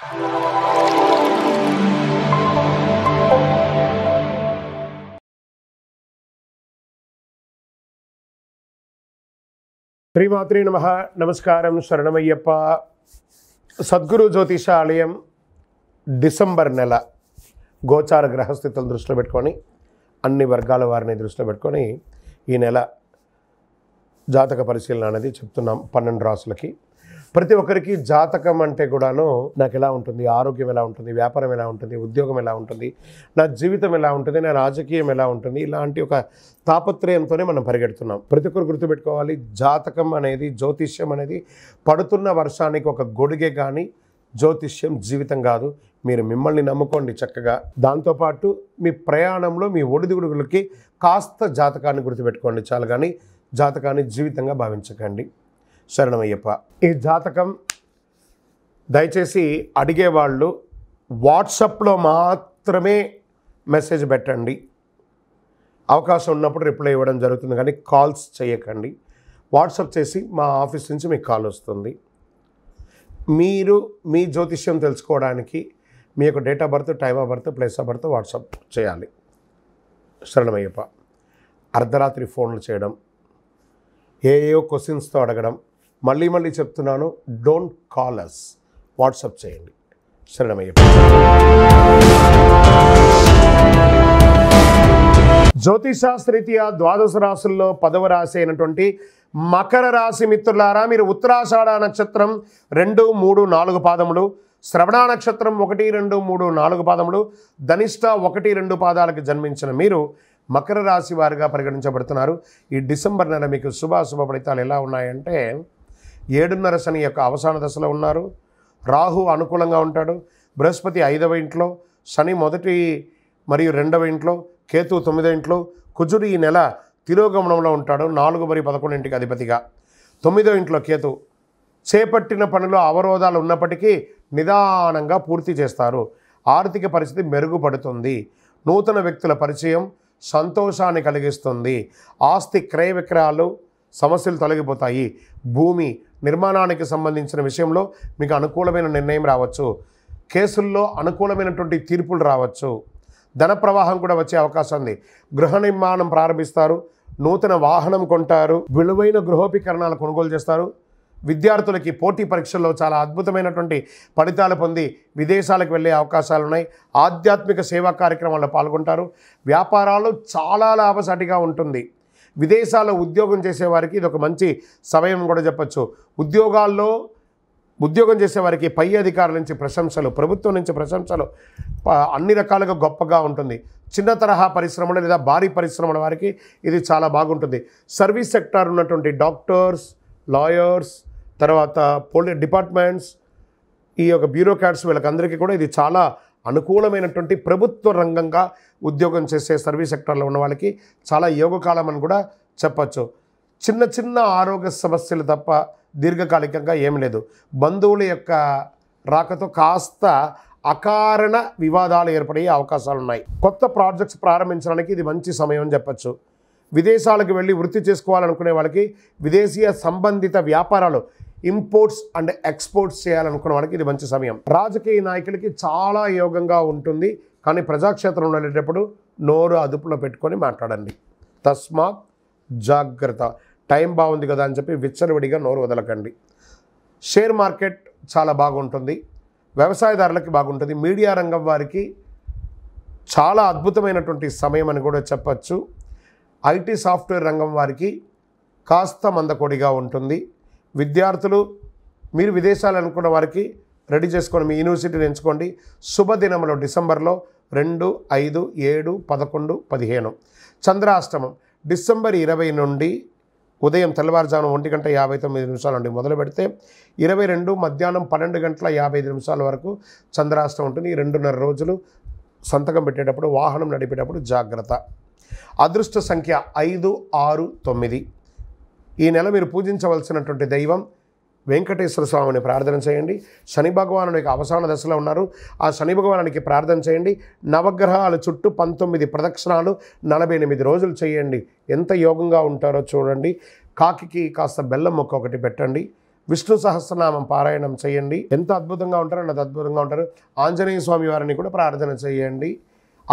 శ్రీమాత్రే నమః. నమస్కారం. శరణమయ్యప్ప. సద్గురు జ్యోతిషాలయం డిసెంబర్ నెల గోచార గ్రహస్థితులను దృష్టిలో పెట్టుకొని అన్ని వర్గాల వారిని దృష్టిలో పెట్టుకొని ఈ నెల జాతక పరిశీలన అనేది చెప్తున్నాం 12 రాసులకి. ప్రతి ఒక్కరికి జాతకం అంటే కూడాను నాకు ఎలా ఉంటుంది, ఆరోగ్యం ఎలా ఉంటుంది, వ్యాపారం ఎలా ఉంటుంది, ఉద్యోగం ఎలా ఉంటుంది, నా జీవితం ఎలా ఉంటుంది, నా రాజకీయం ఎలా ఉంటుంది, ఇలాంటి ఒక తాపత్రయంతోనే మనం పరిగెడుతున్నాం. ప్రతి ఒక్కరు గుర్తుపెట్టుకోవాలి, జాతకం అనేది, జ్యోతిష్యం అనేది పడుతున్న వర్షానికి ఒక గొడుగే కానీ జ్యోతిష్యం జీవితం కాదు. మీరు మిమ్మల్ని నమ్ముకోండి చక్కగా. దాంతోపాటు మీ ప్రయాణంలో మీ ఒడిదుడుగులకి కాస్త జాతకాన్ని గుర్తుపెట్టుకోండి చాలు, కానీ జాతకాన్ని జీవితంగా భావించకండి. శరణమయ్యప్ప. ఈ జాతకం దయచేసి అడిగేవాళ్ళు వాట్సాప్లో మాత్రమే మెసేజ్ పెట్టండి. అవకాశం ఉన్నప్పుడు రిప్లై ఇవ్వడం జరుగుతుంది, కానీ కాల్స్ చేయకండి. వాట్సాప్ చేసి మా ఆఫీస్ నుంచి మీకు కాల్ వస్తుంది. మీరు మీ జ్యోతిష్యం తెలుసుకోవడానికి మీ యొక్క date of birth, time of birth, place of birth WhatsApp చేయాలి. శరణమయ్యప్ప. అర్ధరాత్రి ఫోన్లు చేయడం, ఏయో క్వశ్చన్స్తో అడగడం, మళ్ళీ చెప్తున్నాను, డోంట్ కాల్ అస్, వాట్సాప్ చేయండి. శరణమయ్యప్ప. జ్యోతిషాస్త్రరీత్యా ద్వాదశ రాశుల్లో 10వ రాశి అయినటువంటి మకర రాశి మిత్రులారా, మీరు ఉత్తరాషాఢ నక్షత్రం 2, 3, 4 పాదములు, శ్రవణ నక్షత్రం 1, 2, 3, 4 పాదములు, ధనిష్ట 1, 2 పాదాలకు జన్మించిన మీరు మకర రాశి వారిగా పరిగణించబడుతున్నారు. ఈ డిసెంబర్ నెల మీకు శుభాశుభ ఫలితాలు ఎలా ఉన్నాయంటే, 7.5 శని యొక్క అవసాన దశలో ఉన్నారు. రాహు అనుకూలంగా ఉంటాడు. బృహస్పతి 5వ ఇంట్లో, శని 1 మరియు 2వ ఇంట్లో, కేతు 9వ ఇంట్లో, కుజుడు ఈ నెల తిరోగమనంలో ఉంటాడు. 4 మరియు 11 ఇంటికి అధిపతిగా. 9వ ఇంట్లో కేతు. చేపట్టిన పనిలో అవరోధాలు ఉన్నప్పటికీ నిదానంగా పూర్తి చేస్తారు. ఆర్థిక పరిస్థితి మెరుగుపడుతుంది. నూతన వ్యక్తుల పరిచయం సంతోషాన్ని కలిగిస్తుంది. ఆస్తి క్రయ విక్రయాలు సమస్యలు తొలగిపోతాయి. భూమి నిర్మాణానికి సంబంధించిన విషయంలో మీకు అనుకూలమైన నిర్ణయం రావచ్చు. కేసుల్లో అనుకూలమైనటువంటి తీర్పులు రావచ్చు. ధన ప్రవాహం కూడా వచ్చే అవకాశం ఉంది. గృహ నిర్మాణం ప్రారంభిస్తారు. నూతన వాహనం కొంటారు. విలువైన గృహోపకరణాలు కొనుగోలు చేస్తారు. విద్యార్థులకి పోటీ పరీక్షల్లో చాలా అద్భుతమైనటువంటి ఫలితాలు పొంది విదేశాలకు వెళ్ళే అవకాశాలు ఉన్నాయి. ఆధ్యాత్మిక సేవా కార్యక్రమాల్లో పాల్గొంటారు. వ్యాపారాలు చాలా లాభసాటిగా ఉంటుంది. విదేశాల్లో ఉద్యోగం చేసేవారికి ఇది ఒక మంచి సమయం కూడా చెప్పచ్చు. ఉద్యోగం చేసేవారికి పై అధికారుల నుంచి ప్రశంసలు, ప్రభుత్వం నుంచి ప్రశంసలు అన్ని రకాలుగా గొప్పగా ఉంటుంది. చిన్న తరహా పరిశ్రమలు లేదా భారీ పరిశ్రమల వారికి ఇది చాలా బాగుంటుంది. సర్వీస్ సెక్టార్ ఉన్నటువంటి డాక్టర్స్, లాయర్స్, తర్వాత డిపార్ట్మెంట్స్, ఈ యొక్క బ్యూరోక్రాట్స్, వీళ్ళకందరికీ కూడా ఇది చాలా అనుకూలమైనటువంటి ప్రభుత్వ రంగంగా ఉద్యోగం చేసే సర్వీస్ సెక్టార్లో ఉన్న వాళ్ళకి చాలా యోగకాలం అని కూడా చెప్పచ్చు. చిన్న ఆరోగ్య సమస్యలు తప్ప దీర్ఘకాలికంగా ఏమి లేదు. బంధువుల యొక్క రాకతో కాస్త అకారణ వివాదాలు ఏర్పడే అవకాశాలు ఉన్నాయి. కొత్త ప్రాజెక్ట్స్ ప్రారంభించడానికి ఇది మంచి సమయం అని చెప్పచ్చు. విదేశాలకు వెళ్ళి వృత్తి చేసుకోవాలనుకునే వాళ్ళకి విదేశీయ సంబంధిత వ్యాపారాలు, ఇంపోర్ట్స్ అండ్ ఎక్స్పోర్ట్స్ చేయాలనుకునే వాళ్ళకి ఇది మంచి సమయం. రాజకీయ నాయకులకి చాలా యోగంగా ఉంటుంది, కానీ ప్రజాక్షేత్రంలో వెళ్ళేటప్పుడు నోరు అదుపులో పెట్టుకొని మాట్లాడండి. తస్మాత్ జాగ్రత్త. టైం బాగుంది కదా అని చెప్పి విచ్చలవిడిగా నోరు వదలకండి. షేర్ మార్కెట్ చాలా బాగుంటుంది. వ్యవసాయదారులకి బాగుంటుంది. మీడియా రంగం వారికి చాలా అద్భుతమైనటువంటి సమయం అని కూడా చెప్పచ్చు. ఐటీ సాఫ్ట్వేర్ రంగం వారికి కాస్త మందకొడిగా ఉంటుంది. విద్యార్థులు, మీరు విదేశాలు అనుకున్న వారికి రెడీ చేసుకొని మీ యూనివర్సిటీని ఎంచుకోండి. శుభదినంలో డిసెంబర్లో 2, 5, 7, 11, 15. చంద్రాష్టమం డిసెంబర్ 20 నుండి ఉదయం తెల్లవారుజామున 1:59 నుండి మొదలు పెడితే 22 మధ్యాహ్నం 12:55 వరకు చంద్రాష్టమం ఉంటుంది. ఈ 2.5 రోజులు సంతకం పెట్టేటప్పుడు, వాహనం నడిపేటప్పుడు జాగ్రత్త. అదృష్ట సంఖ్య 5, 6, 9. ఈ నెల మీరు పూజించవలసినటువంటి దైవం వెంకటేశ్వర స్వామిని ప్రార్థన చేయండి. శని భగవానుడికి అవసాన దశలో ఉన్నారు. ఆ శని భగవానుడికి ప్రార్థన చేయండి. నవగ్రహాల చుట్టూ 19 ప్రదక్షిణాలు 48 రోజులు చేయండి. ఎంత యోగంగా ఉంటారో చూడండి. కాకికి కాస్త బెల్లం మొక్క ఒకటి పెట్టండి. విష్ణు సహస్రనామం పారాయణం చేయండి. ఎంత అద్భుతంగా ఉంటారో అంత అద్భుతంగా ఉంటారు. ఆంజనేయ స్వామి వారిని కూడా ప్రార్థన చేయండి.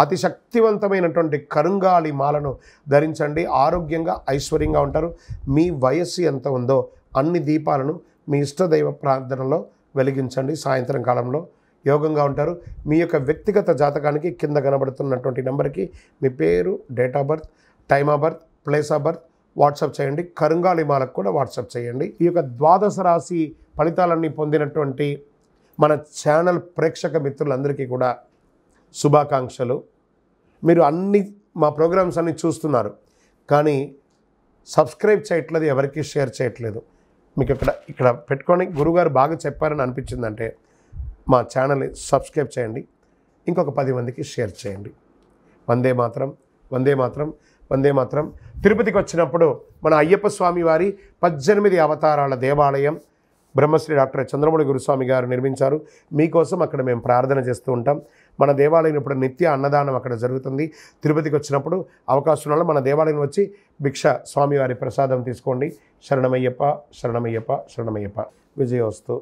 అతి శక్తివంతమైనటువంటి కరుంగాలి మాలను ధరించండి. ఆరోగ్యంగా ఐశ్వర్యంగా ఉంటారు. మీ వయస్సు ఎంత ఉందో అన్ని దీపాలను మీ ఇష్టదైవ ప్రార్థనలో వెలిగించండి. సాయంత్రం కాలంలో యోగంగా ఉంటారు. మీ యొక్క వ్యక్తిగత జాతకానికి కింద కనబడుతున్నటువంటి నెంబర్కి మీ పేరు, date of birth, time of birth, place of birth WhatsApp చేయండి. కరుంగాలి మాలకు కూడా వాట్సాప్ చేయండి. ఈ యొక్క ద్వాదశ రాశి ఫలితాలన్నీ పొందినటువంటి మన ఛానల్ ప్రేక్షక మిత్రులందరికీ కూడా శుభాకాంక్షలు. మీరు మా ప్రోగ్రామ్స్ అన్నీ చూస్తున్నారు, కానీ సబ్స్క్రైబ్ చేయట్లేదు, ఎవరికి షేర్ చేయట్లేదు. మీకు ఇక్కడ పెట్టుకొని గురుగారు బాగా చెప్పారని అనిపించిందంటే మా ఛానల్ని సబ్స్క్రైబ్ చేయండి. ఇంకొక 10 మందికి షేర్ చేయండి. వందే మాత్రం, వందే మాత్రం, వందే మాత్రం. తిరుపతికి వచ్చినప్పుడు మన అయ్యప్ప స్వామి వారి 18 అవతారాల దేవాలయం బ్రహ్మశ్రీ డాక్టర్ చంద్రమౌళి గురుస్వామి గారు నిర్మించారు. మీకోసం అక్కడ మేము ప్రార్థన చేస్తూ ఉంటాం. మన దేవాలయం ఇప్పుడు నిత్య అన్నదానం అక్కడ జరుగుతుంది. తిరుపతికి వచ్చినప్పుడు అవకాశం వల్ల మన దేవాలయం వచ్చి భిక్ష స్వామివారి ప్రసాదం తీసుకోండి. శరణమయ్యప్ప, శరణమయ్యప్ప, శరణమయ్యప్ప. విజయోస్తు.